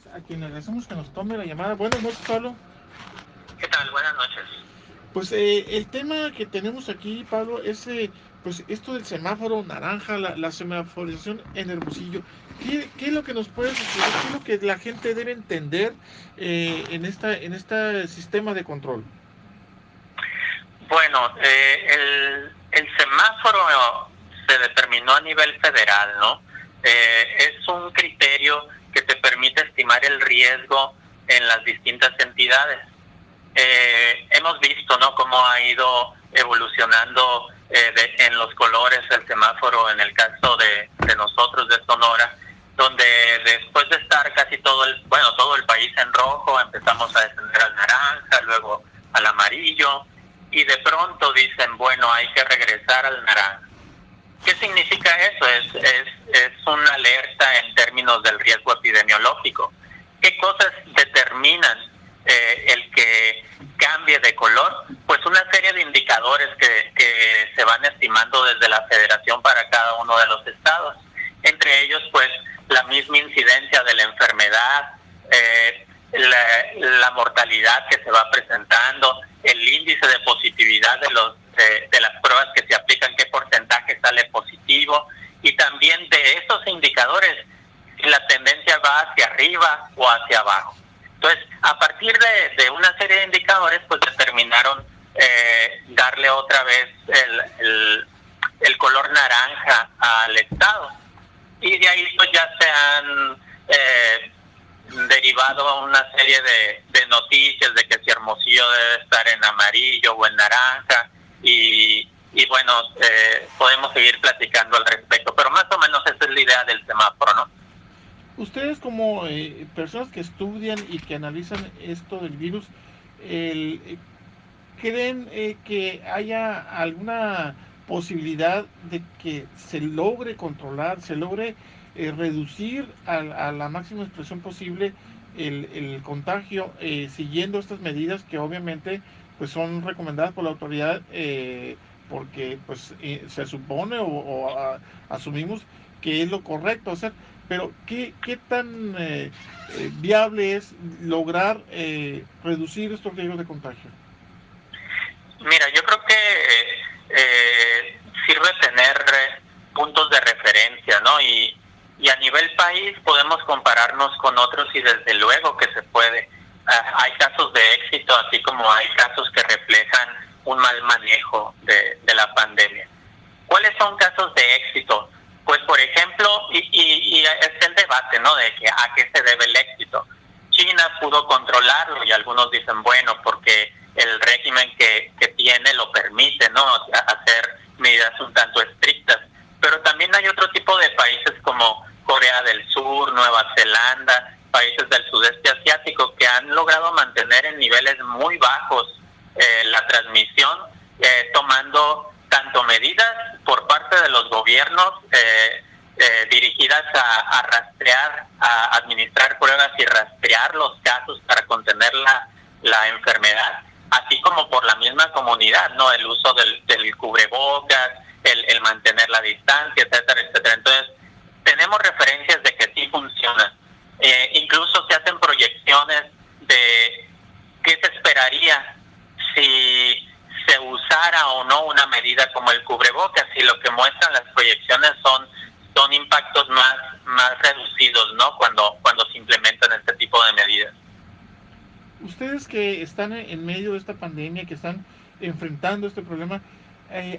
A quien le agradecemos que nos tome la llamada. Buenas noches, Pablo. ¿Qué tal? Buenas noches. Pues el tema que tenemos aquí, Pablo, es pues esto del semáforo naranja, la semaforización en Hermosillo. ¿Qué es lo que nos puedes explicar? ¿Qué es lo que la gente debe entender en este sistema de control? Bueno, el semáforo se determinó a nivel federal, ¿no? Es un criterio que te permite estimar el riesgo en las distintas entidades. Hemos visto, ¿no?, cómo ha ido evolucionando en los colores el semáforo en el caso de nosotros de Sonora, donde después de estar casi todo el país en rojo, empezamos a descender al naranja, luego al amarillo, y de pronto dicen, bueno, hay que regresar al naranja. ¿Qué significa eso? Es una alerta en términos del riesgo epidemiológico. ¿Qué cosas determinan el que cambie de color? Pues una serie de indicadores que se van estimando desde la federación para cada uno de los estados. Entre ellos, pues, la misma incidencia de la enfermedad, la mortalidad que se va presentando, el índice de positividad de las pruebas que se aplican, qué porcentaje sale positivo, y también de esos indicadores si la tendencia va hacia arriba o hacia abajo. Entonces, a partir de una serie de indicadores, pues determinaron darle otra vez el color naranja al estado. Y de ahí pues ya se han derivado una serie de noticias de que si Hermosillo debe estar en amarillo o en naranja, y bueno, podemos seguir platicando al respecto, pero más o menos esa es la idea del semáforo, ¿no? Ustedes como personas que estudian y que analizan esto del virus, el, ¿creen que haya alguna posibilidad de que se logre controlar, se logre reducir a la máxima expresión posible el contagio siguiendo estas medidas que obviamente pues son recomendadas por la autoridad porque pues se supone asumimos que es lo correcto hacer, pero ¿qué tan viable es lograr reducir estos riesgos de contagio? Mira, yo creo que sirve tener puntos de referencia, ¿no? Y a nivel país podemos compararnos con otros y desde luego que se puede. Hay casos de éxito, así como hay casos que reflejan un mal manejo de la pandemia. ¿Cuáles son casos de éxito? Pues, por ejemplo, y es el debate, ¿no?, de que a qué se debe el éxito. China pudo controlarlo y algunos dicen, bueno, porque el régimen que tiene lo permite, ¿no?, hacer medidas un tanto estrictas. Pero también hay otro tipo de países como Corea del Sur, Nueva Zelanda, países del sudeste asiático que han logrado mantener en niveles muy bajos la transmisión, tomando tanto medidas por parte de los gobiernos dirigidas a rastrear, a administrar pruebas y rastrear los casos para contener la enfermedad, así como por la misma comunidad, ¿no? El uso del cubrebocas, el mantener la distancia, etcétera, etcétera. Entonces, tenemos referencias de que sí funciona. Incluso se hacen proyecciones de qué se esperaría si se usara o no una medida como el cubrebocas, y lo que muestran las proyecciones son impactos más reducidos, ¿no?, cuando se implementan este tipo de medidas. Ustedes que están en medio de esta pandemia, que están enfrentando este problema,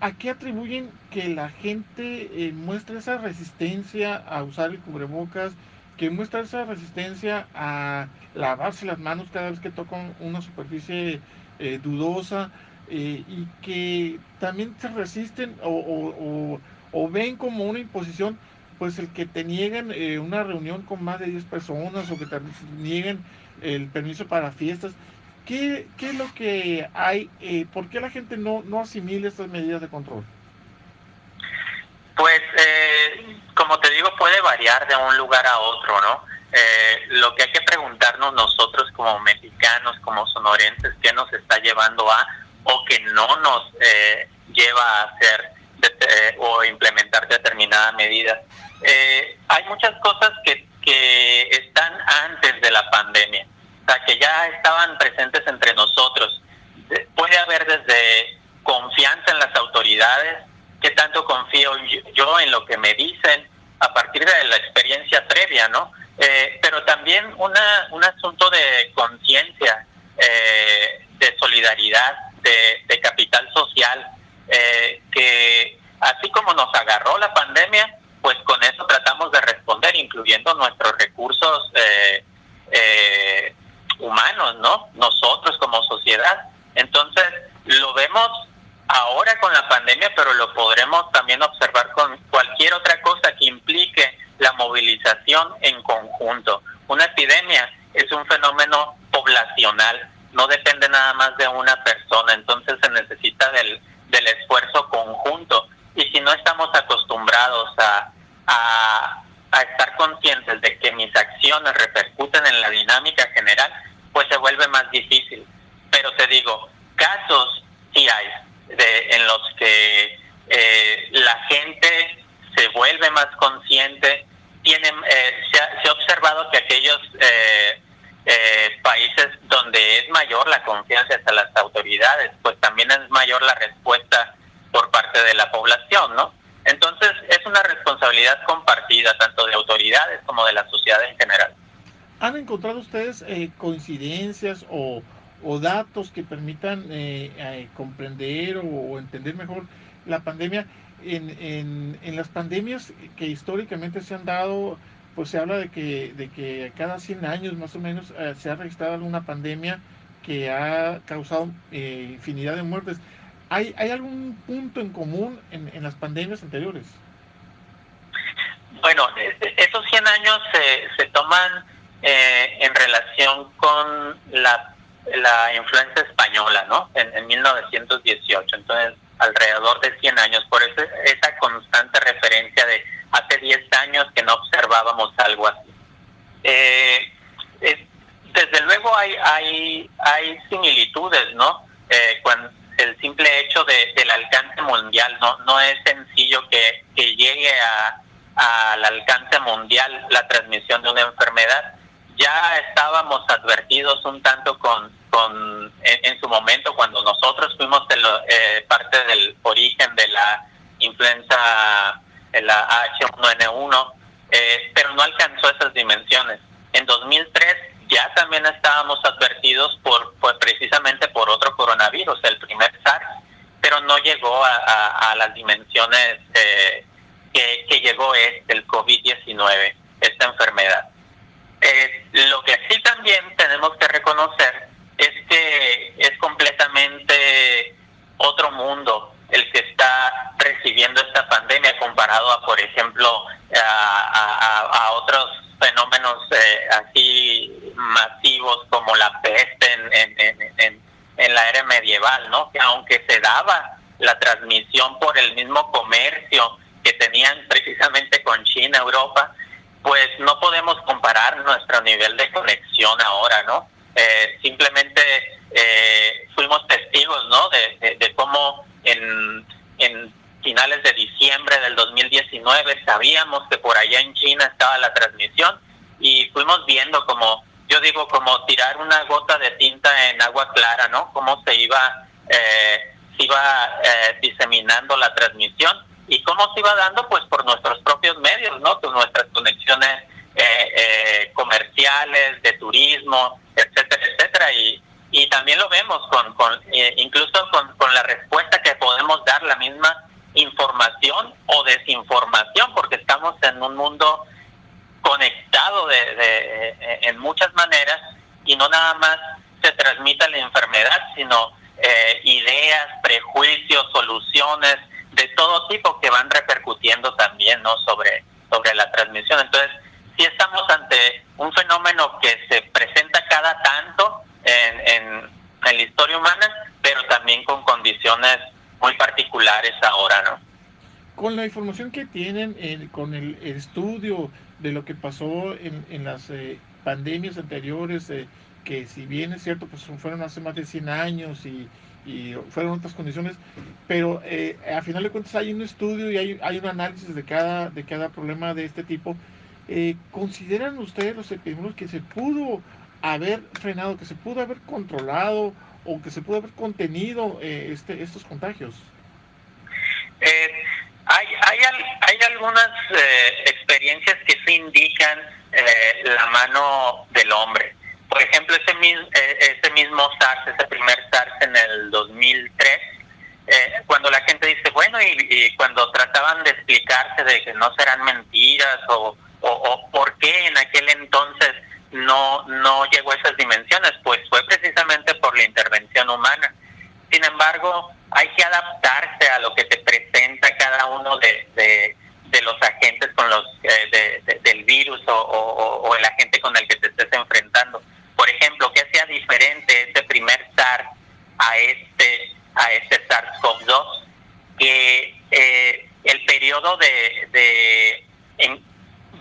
¿a qué atribuyen que la gente muestre esa resistencia a usar el cubrebocas, que muestra esa resistencia a lavarse las manos cada vez que tocan una superficie dudosa y que también se resisten o ven como una imposición, pues el que te nieguen una reunión con más de 10 personas o que te nieguen el permiso para fiestas? ¿Qué es lo que hay? ¿Por qué la gente no asimila estas medidas de control? Pues, como te digo, puede variar de un lugar a otro, ¿no? Lo que hay que preguntarnos nosotros como mexicanos, como sonorenses, ¿qué nos está llevando a, o que no nos lleva a hacer o implementar determinada medida? Hay muchas cosas que están antes de pandemia, o sea, que ya estaban presentes entre nosotros. Puede haber desde confianza en las autoridades, qué tanto confío yo en lo que me dicen a partir de la experiencia previa, ¿no? Pero también un asunto de conciencia, de solidaridad, de capital social, que así como nos agarró la pandemia, pues con eso tratamos de responder, incluyendo nuestros recursos humanos, ¿no? Nosotros como sociedad. Entonces, lo vemos ahora con la pandemia, pero lo podremos también observar con cualquier otra cosa que implique la movilización en conjunto. Una epidemia es un fenómeno poblacional, no depende nada más de una persona, entonces se necesita del esfuerzo conjunto. Y si no estamos acostumbrados a estar conscientes de que mis acciones repercuten en la dinámica general, pues se vuelve más difícil. Pero te digo, casos sí hay en los que la gente se vuelve más consciente. Se ha observado que aquellos países donde es mayor la confianza hacia las autoridades, pues también es mayor la respuesta por parte de la población, ¿no? Entonces es una responsabilidad compartida tanto de autoridades como de la sociedad en general. ¿Han encontrado ustedes coincidencias o datos que permitan comprender o entender mejor la pandemia? En las pandemias que históricamente se han dado, pues se habla de que cada 100 años más o menos se ha registrado alguna pandemia que ha causado infinidad de muertes. ¿Hay algún punto en común en las pandemias anteriores? Bueno, esos 100 años se toman en relación con la influencia española, ¿no? En 1918, entonces alrededor de 100 años, por eso esa constante referencia de hace 10 años que no observábamos algo así. Desde luego hay similitudes, ¿no? Cuando el simple hecho del alcance mundial, no es sencillo que llegue al alcance mundial la transmisión de una enfermedad. Ya estábamos advertidos un tanto en su momento cuando nosotros fuimos parte del origen de la influenza, la H1N1, pero no alcanzó esas dimensiones. En 2003 ya también estábamos advertidos precisamente por otro coronavirus, el primer SARS, pero no llegó a las dimensiones que llegó el COVID-19, esta enfermedad. Lo que sí también tenemos que reconocer es que es completamente otro mundo el que está recibiendo esta pandemia comparado a, por ejemplo, a otros fenómenos así masivos como la peste en la era medieval, ¿no? Que aunque se daba la transmisión por el mismo comercio que tenían precisamente con China, Europa, pues no podemos comparar nuestro nivel de conexión ahora, ¿no? Simplemente fuimos testigos, ¿no? De cómo en finales de diciembre del 2019 sabíamos que por allá en China estaba la transmisión y fuimos viendo como, yo digo, como tirar una gota de tinta en agua clara, ¿no? Cómo se iba diseminando la transmisión y cómo se iba dando, pues por nuestros propios medios, ¿no? Con nuestras conexiones comerciales, de turismo, etcétera, etcétera, y también lo vemos incluso con la respuesta que podemos dar, la misma información o desinformación, porque estamos en un mundo conectado en muchas maneras y no nada más se transmite la enfermedad, sino ideas, prejuicios, soluciones de todo tipo que van repercutiendo también, ¿no? sobre la transmisión. Entonces, sí estamos ante un fenómeno que se presenta cada tanto en la historia humana, pero también con condiciones muy particulares ahora, ¿no? Con la información que tienen, con el estudio de lo que pasó en las pandemias anteriores, que si bien es cierto, pues fueron hace más de 100 años y fueron otras condiciones, pero a final de cuentas hay un estudio y hay un análisis de cada problema de este tipo. ¿Consideran ustedes los epidemiólogos que se pudo haber frenado, que se pudo haber controlado o que se pudo haber contenido estos contagios? Hay algunas experiencias que sí indican la mano del hombre. Por ejemplo, ese mismo SARS, ese primer SARS en el 2003, cuando la gente dice, bueno, y cuando trataban de explicarse de que no serán mentiras o por qué en aquel entonces no llegó a esas dimensiones, pues fue precisamente por la intervención humana. Sin embargo, hay que adaptarse a lo que te presenta cada uno de los agentes con los del virus o el agente con el que te estés enfrentando. Por ejemplo, ¿qué hacía diferente este primer SARS a este SARS-CoV-2? Que el periodo de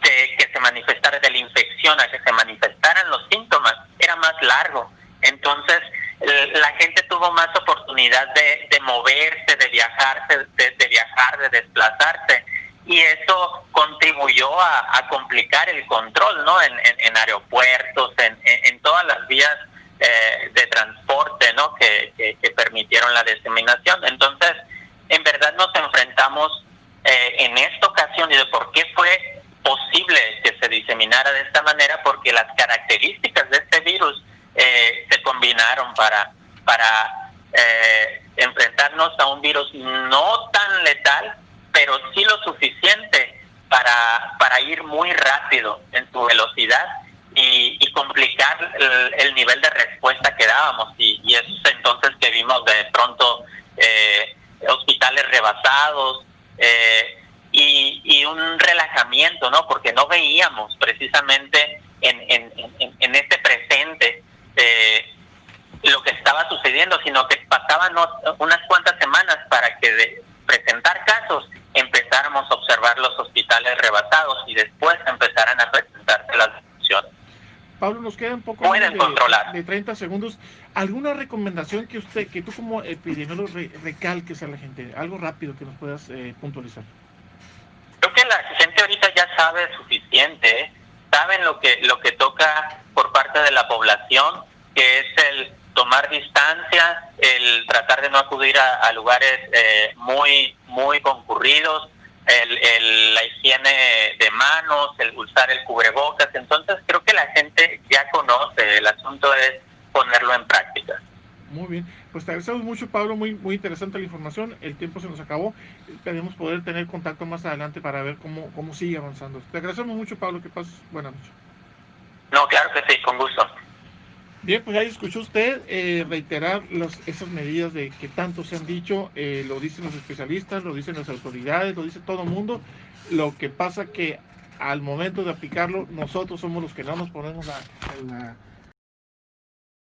que se manifestara, de la infección a que se manifestaran los síntomas, era más largo. Entonces, la gente tuvo más oportunidad de moverse, de viajar, de desplazarse, y eso contribuyó a complicar el control, ¿no? En aeropuertos, en todas las vías de transporte, ¿no? Que permitieron la diseminación. Entonces, en verdad nos enfrentamos en esta ocasión, y de por qué fue posible que se diseminara de esta manera, porque las características de este virus se combinaron para enfrentarnos a un virus no tan letal, pero sí lo suficiente para ir muy rápido en su velocidad y complicar el nivel de respuesta que dábamos. Y es entonces que vimos de pronto hospitales rebasados, y un relajamiento, ¿no? Porque no veíamos precisamente en este presente lo que estaba sucediendo, sino que pasaban unas cuantas semanas para que de presentar casos empezáramos a observar los hospitales rebasados y después empezaran a presentarse las defunciones. Pablo, nos queda un poco Pueden controlar. de 30 segundos. ¿Alguna recomendación que tú como epidemiólogo recalques a la gente? Algo rápido que nos puedas puntualizar. Creo que la gente ahorita ya sabe suficiente, ¿eh? Saben lo que toca por parte de la población, que es el tomar distancia, el tratar de no acudir a lugares muy concurridos, la higiene de manos, el usar el cubrebocas. Entonces creo que la gente ya conoce, el asunto es ponerlo en práctica. Muy bien, pues te agradecemos mucho, Pablo, muy interesante la información. El tiempo se nos acabó. Esperemos poder tener contacto más adelante para ver cómo sigue avanzando. Te agradecemos mucho, Pablo, que pases buenas noches. No, claro que sí, con gusto. Bien, pues ahí escuchó usted reiterar esas medidas de que tanto se han dicho, lo dicen los especialistas, lo dicen las autoridades, lo dice todo el mundo. Lo que pasa que al momento de aplicarlo, nosotros somos los que no nos ponemos la